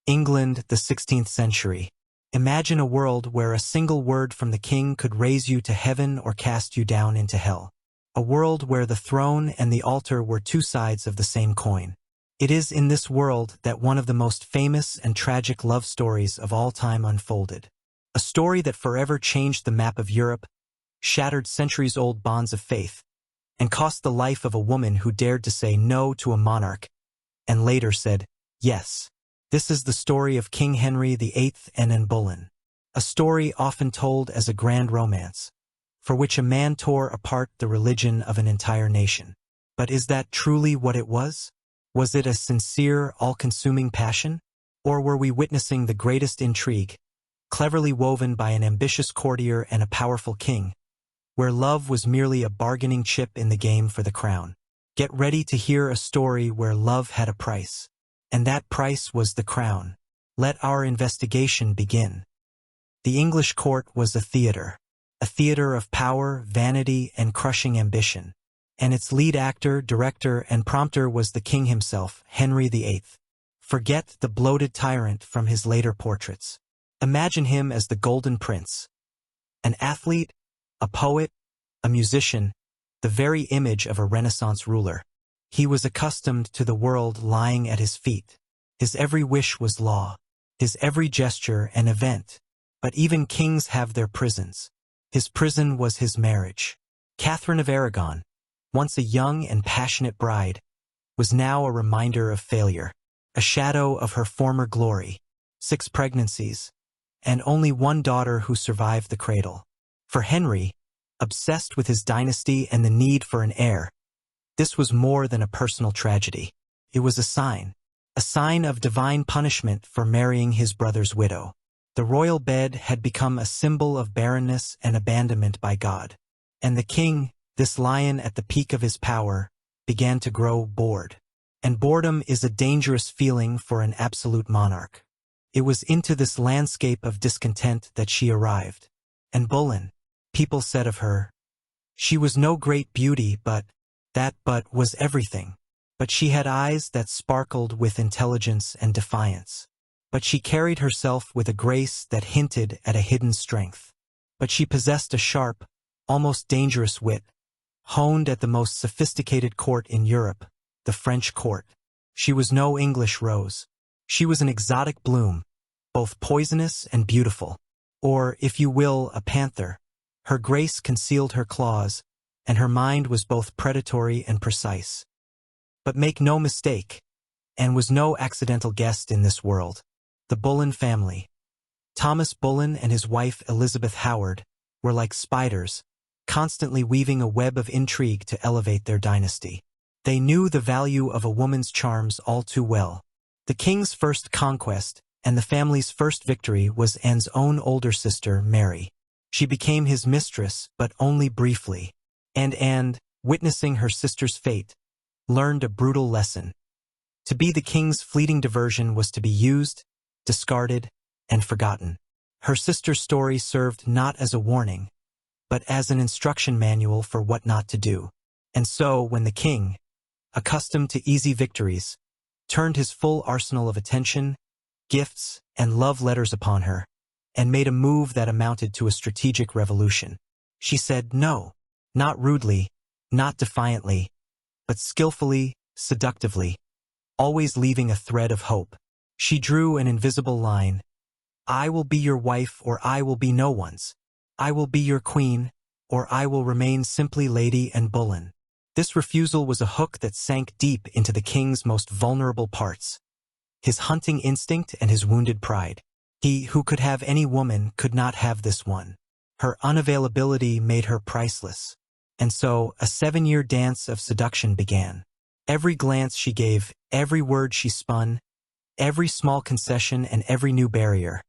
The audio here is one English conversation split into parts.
England, the 16th century. Imagine a world where a single word from the king could raise you to heaven or cast you down into hell. A world where the throne and the altar were two sides of the same coin. It is in this world that one of the most famous and tragic love stories of all time unfolded. A story that forever changed the map of Europe, shattered centuries-old bonds of faith, and cost the life of a woman who dared to say no to a monarch, and later said yes. This is the story of King Henry VIII and Anne Boleyn. A story often told as a grand romance, for which a man tore apart the religion of an entire nation. But is that truly what it was? Was it a sincere, all-consuming passion? Or were we witnessing the greatest intrigue, cleverly woven by an ambitious courtier and a powerful king, where love was merely a bargaining chip in the game for the crown? Get ready to hear a story where love had a price, and that price was the crown. Let our investigation begin. The English court was a theater of power, vanity, and crushing ambition. And its lead actor, director, and prompter was the king himself, Henry VIII. Forget the bloated tyrant from his later portraits. Imagine him as the Golden Prince. An athlete, a poet, a musician, the very image of a Renaissance ruler. He was accustomed to the world lying at his feet. His every wish was law, his every gesture an event. But even kings have their prisons. His prison was his marriage. Catherine of Aragon, once a young and passionate bride, was now a reminder of failure, a shadow of her former glory. 6 pregnancies, and only one daughter who survived the cradle. For Henry, obsessed with his dynasty and the need for an heir, this was more than a personal tragedy. It was a sign of divine punishment for marrying his brother's widow. The royal bed had become a symbol of barrenness and abandonment by God. And the king, this lion at the peak of his power, began to grow bored. And boredom is a dangerous feeling for an absolute monarch. It was into this landscape of discontent that she arrived. Anne Boleyn, people said of her, she was no great beauty, but was everything. But she had eyes that sparkled with intelligence and defiance. But she carried herself with a grace that hinted at a hidden strength. But she possessed a sharp, almost dangerous wit, honed at the most sophisticated court in Europe, the French court. She was no English rose. She was an exotic bloom, both poisonous and beautiful. Or, if you will, a panther. Her grace concealed her claws, and her mind was both predatory and precise. But make no mistake, Anne was no accidental guest in this world. The Boleyn family, Thomas Boleyn and his wife Elizabeth Howard, were like spiders, constantly weaving a web of intrigue to elevate their dynasty. They knew the value of a woman's charms all too well. The king's first conquest and the family's first victory was Anne's own older sister, Mary. She became his mistress, but only briefly. And Anne, witnessing her sister's fate, learned a brutal lesson. To be the king's fleeting diversion was to be used, discarded, and forgotten. Her sister's story served not as a warning, but as an instruction manual for what not to do. And so, when the king, accustomed to easy victories, turned his full arsenal of attention, gifts, and love letters upon her, and made a move that amounted to a strategic revolution, she said no, not rudely, not defiantly, but skillfully, seductively, always leaving a thread of hope. She drew an invisible line. I will be your wife, or I will be no one's. I will be your queen, or I will remain simply Lady Anne Boleyn. This refusal was a hook that sank deep into the king's most vulnerable parts. His hunting instinct and his wounded pride. He who could have any woman could not have this one. Her unavailability made her priceless. And so, a 7-year dance of seduction began. Every glance she gave, every word she spun, every small concession and every new barrier.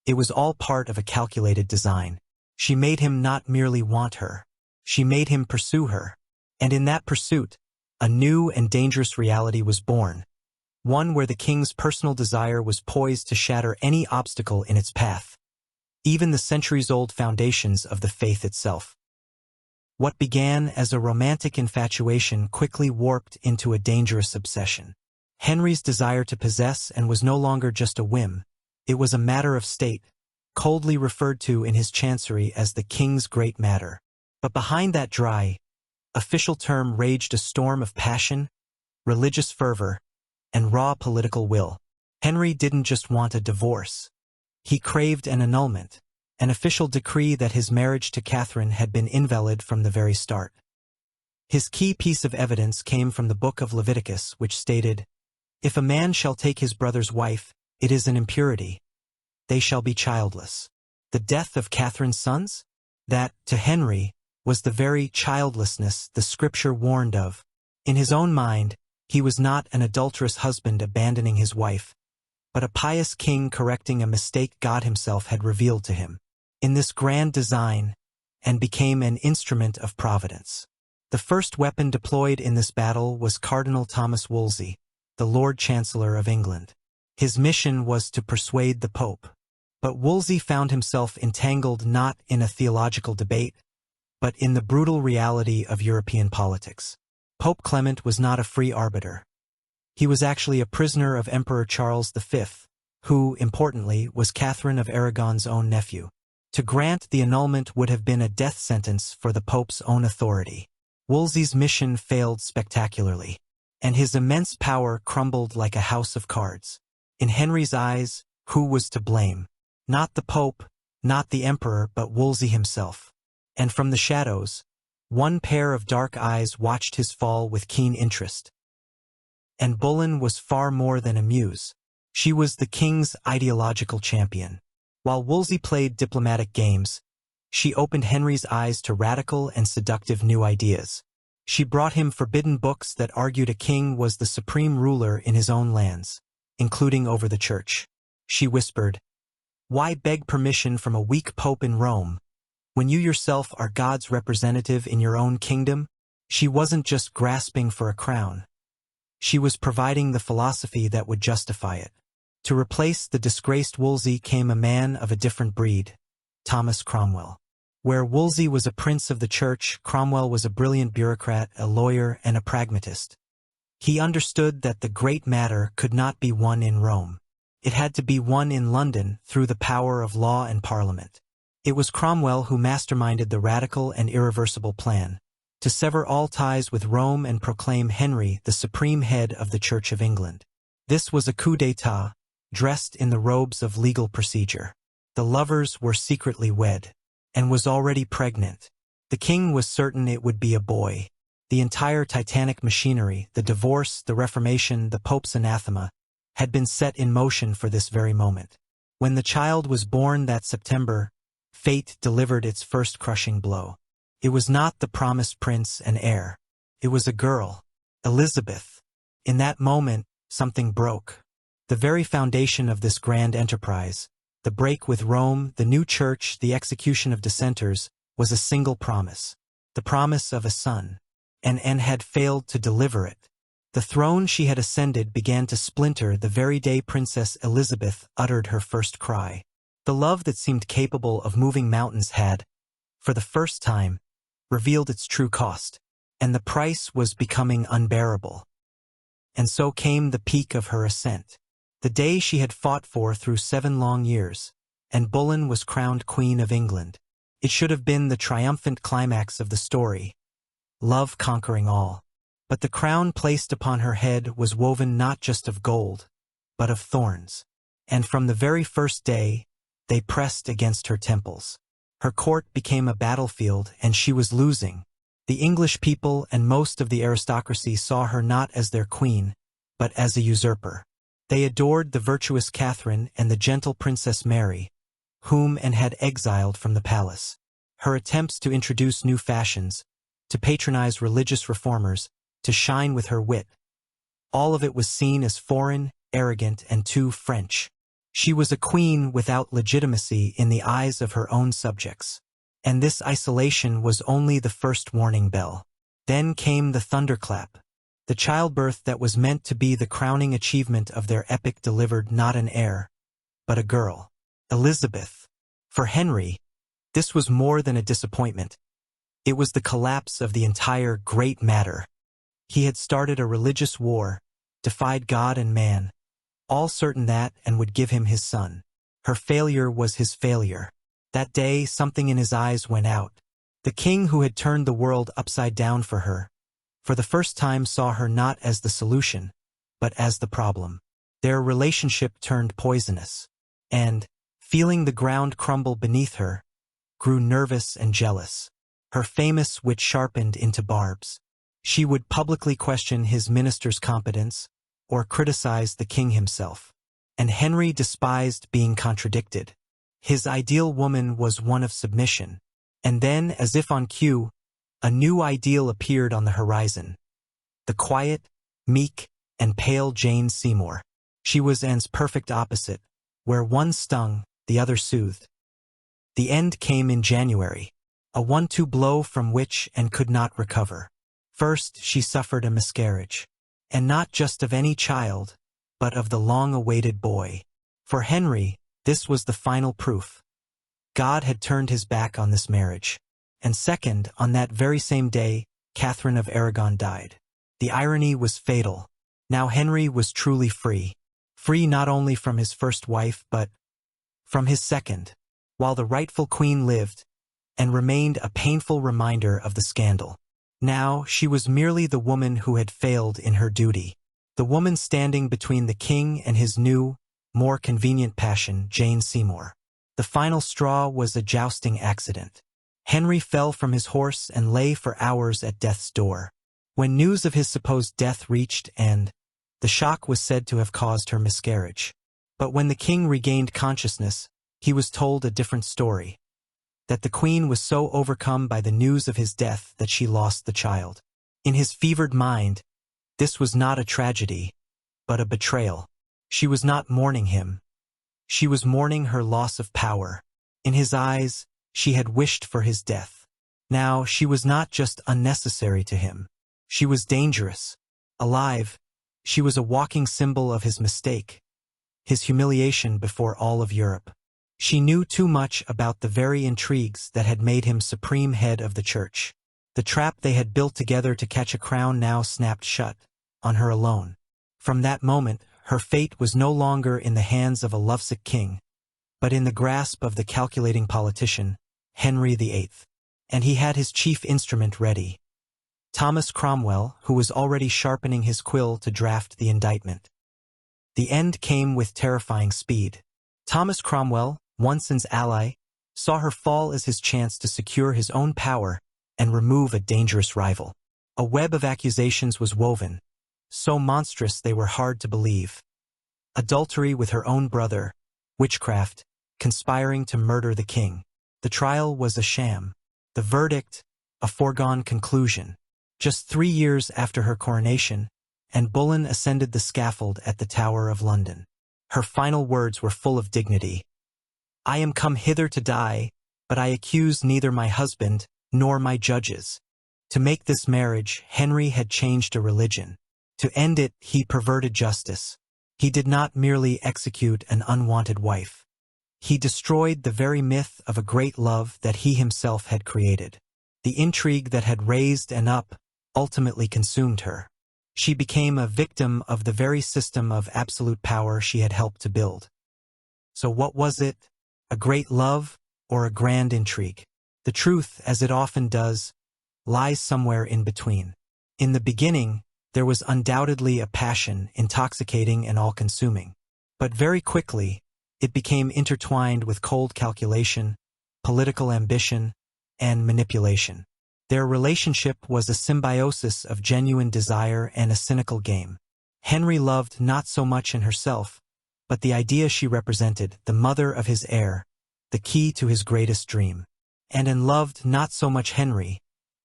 It was all part of a calculated design. She made him not merely want her. She made him pursue her. And in that pursuit, a new and dangerous reality was born. One where the king's personal desire was poised to shatter any obstacle in its path, even the centuries-old foundations of the faith itself. What began as a romantic infatuation quickly warped into a dangerous obsession. Henry's desire to possess and was no longer just a whim. It was a matter of state, coldly referred to in his chancery as the king's great matter. But behind that dry, official term raged a storm of passion, religious fervor, and raw political will. Henry didn't just want a divorce. He craved an annulment, an official decree that his marriage to Catherine had been invalid from the very start. His key piece of evidence came from the book of Leviticus, which stated, "If a man shall take his brother's wife, it is an impurity. They shall be childless." The death of Catherine's sons? That, to Henry, was the very childlessness the scripture warned of. In his own mind, he was not an adulterous husband abandoning his wife, but a pious king correcting a mistake God himself had revealed to him. In this grand design, and became an instrument of providence. The first weapon deployed in this battle was Cardinal Thomas Wolsey, the Lord Chancellor of England. His mission was to persuade the Pope. But Wolsey found himself entangled not in a theological debate, but in the brutal reality of European politics. Pope Clement was not a free arbiter. He was actually a prisoner of Emperor Charles V, who, importantly, was Catherine of Aragon's own nephew. To grant the annulment would have been a death sentence for the Pope's own authority. Wolsey's mission failed spectacularly, and his immense power crumbled like a house of cards. In Henry's eyes, who was to blame? Not the Pope, not the Emperor, but Wolsey himself. And from the shadows, one pair of dark eyes watched his fall with keen interest. Anne Boleyn was far more than a muse. She was the king's ideological champion. While Wolsey played diplomatic games, she opened Henry's eyes to radical and seductive new ideas. She brought him forbidden books that argued a king was the supreme ruler in his own lands, including over the church. She whispered, "Why beg permission from a weak pope in Rome, when you yourself are God's representative in your own kingdom?" She wasn't just grasping for a crown. She was providing the philosophy that would justify it. To replace the disgraced Wolsey came a man of a different breed, Thomas Cromwell. Where Wolsey was a prince of the church, Cromwell was a brilliant bureaucrat, a lawyer, and a pragmatist. He understood that the great matter could not be won in Rome. It had to be won in London through the power of law and parliament. It was Cromwell who masterminded the radical and irreversible plan to sever all ties with Rome and proclaim Henry the supreme head of the Church of England. This was a coup d'état, dressed in the robes of legal procedure. The lovers were secretly wed, and was already pregnant. The king was certain it would be a boy. The entire titanic machinery, the divorce, the Reformation, the Pope's anathema, had been set in motion for this very moment. When the child was born that September, fate delivered its first crushing blow. It was not the promised prince and heir. It was a girl, Elizabeth. In that moment, something broke. The very foundation of this grand enterprise, the break with Rome, the new church, the execution of dissenters, was a single promise. The promise of a son. And Anne had failed to deliver it. The throne she had ascended began to splinter the very day Princess Elizabeth uttered her first cry. The love that seemed capable of moving mountains had, for the first time, revealed its true cost, and the price was becoming unbearable. And so came the peak of her ascent. The day she had fought for through 7 long years, Anne Boleyn was crowned Queen of England. It should have been the triumphant climax of the story, love conquering all. But the crown placed upon her head was woven not just of gold, but of thorns. And from the very first day, they pressed against her temples. Her court became a battlefield, and she was losing. The English people and most of the aristocracy saw her not as their queen, but as a usurper. They adored the virtuous Catherine and the gentle Princess Mary, whom Anne had exiled from the palace. Her attempts to introduce new fashions, to patronize religious reformers, to shine with her wit, all of it was seen as foreign, arrogant, and too French. She was a queen without legitimacy in the eyes of her own subjects. And this isolation was only the first warning bell. Then came the thunderclap. The childbirth that was meant to be the crowning achievement of their epic delivered not an heir, but a girl. Elizabeth. For Henry, this was more than a disappointment. It was the collapse of the entire great matter. He had started a religious war, defied God and man, all certain that and would give him his son. Her failure was his failure. That day, something in his eyes went out. The king who had turned the world upside down for her, for the first time saw her not as the solution, but as the problem. Their relationship turned poisonous, and, feeling the ground crumble beneath her, grew nervous and jealous. Her famous wit sharpened into barbs. She would publicly question his minister's competence, or criticize the king himself. And Henry despised being contradicted. His ideal woman was one of submission. And then, as if on cue, a new ideal appeared on the horizon. The quiet, meek, and pale Jane Seymour. She was Anne's perfect opposite, where one stung, the other soothed. The end came in January, a 1-2 blow from which Anne could not recover. First, she suffered a miscarriage, and not just of any child, but of the long-awaited boy. For Henry, this was the final proof. God had turned his back on this marriage. And second, on that very same day, Catherine of Aragon died. The irony was fatal. Now Henry was truly free. Free not only from his first wife, but from his second, while the rightful queen lived, and remained a painful reminder of the scandal. Now she was merely the woman who had failed in her duty. The woman standing between the king and his new, more convenient passion, Jane Seymour. The final straw was a jousting accident. Henry fell from his horse and lay for hours at death's door. When news of his supposed death reached Anne, the shock was said to have caused her miscarriage. But when the king regained consciousness, he was told a different story. That the queen was so overcome by the news of his death that she lost the child. In his fevered mind, this was not a tragedy, but a betrayal. She was not mourning him. She was mourning her loss of power. In his eyes, she had wished for his death. Now she was not just unnecessary to him. She was dangerous. Alive, she was a walking symbol of his mistake, his humiliation before all of Europe. She knew too much about the very intrigues that had made him supreme head of the church. The trap they had built together to catch a crown now snapped shut, on her alone. From that moment, her fate was no longer in the hands of a lovesick king, but in the grasp of the calculating politician, Henry VIII. And he had his chief instrument ready. Thomas Cromwell, who was already sharpening his quill to draft the indictment. The end came with terrifying speed. Thomas Cromwell, once Anne's ally, saw her fall as his chance to secure his own power and remove a dangerous rival. A web of accusations was woven, so monstrous they were hard to believe. Adultery with her own brother, witchcraft, conspiring to murder the king. The trial was a sham. The verdict, a foregone conclusion. Just 3 years after her coronation, Anne Boleyn ascended the scaffold at the Tower of London. Her final words were full of dignity. "I am come hither to die, but I accuse neither my husband nor my judges." To make this marriage, Henry had changed a religion. To end it, he perverted justice. He did not merely execute an unwanted wife. He destroyed the very myth of a great love that he himself had created. The intrigue that had raised Anne up ultimately consumed her. She became a victim of the very system of absolute power she had helped to build. So what was it? A great love or a grand intrigue? The truth, as it often does, lies somewhere in between. In the beginning, there was undoubtedly a passion, intoxicating and all-consuming. But very quickly, it became intertwined with cold calculation, political ambition, and manipulation. Their relationship was a symbiosis of genuine desire and a cynical game. Henry loved not so much in herself, but the idea she represented, the mother of his heir, the key to his greatest dream. And Anne loved not so much Henry,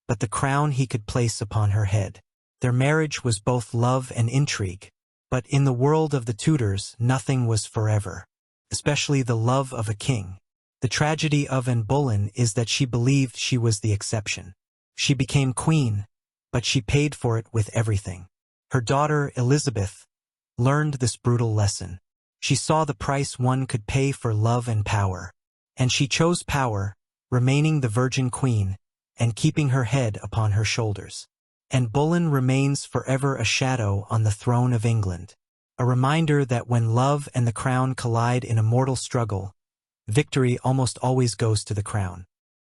but the crown he could place upon her head. Their marriage was both love and intrigue, but in the world of the Tudors, nothing was forever, especially the love of a king. The tragedy of Anne Boleyn is that she believed she was the exception. She became queen, but she paid for it with everything. Her daughter, Elizabeth, learned this brutal lesson. She saw the price one could pay for love and power, and she chose power, remaining the virgin queen, and keeping her head upon her shoulders. and Boleyn remains forever a shadow on the throne of England. A reminder that when love and the crown collide in a mortal struggle, victory almost always goes to the crown.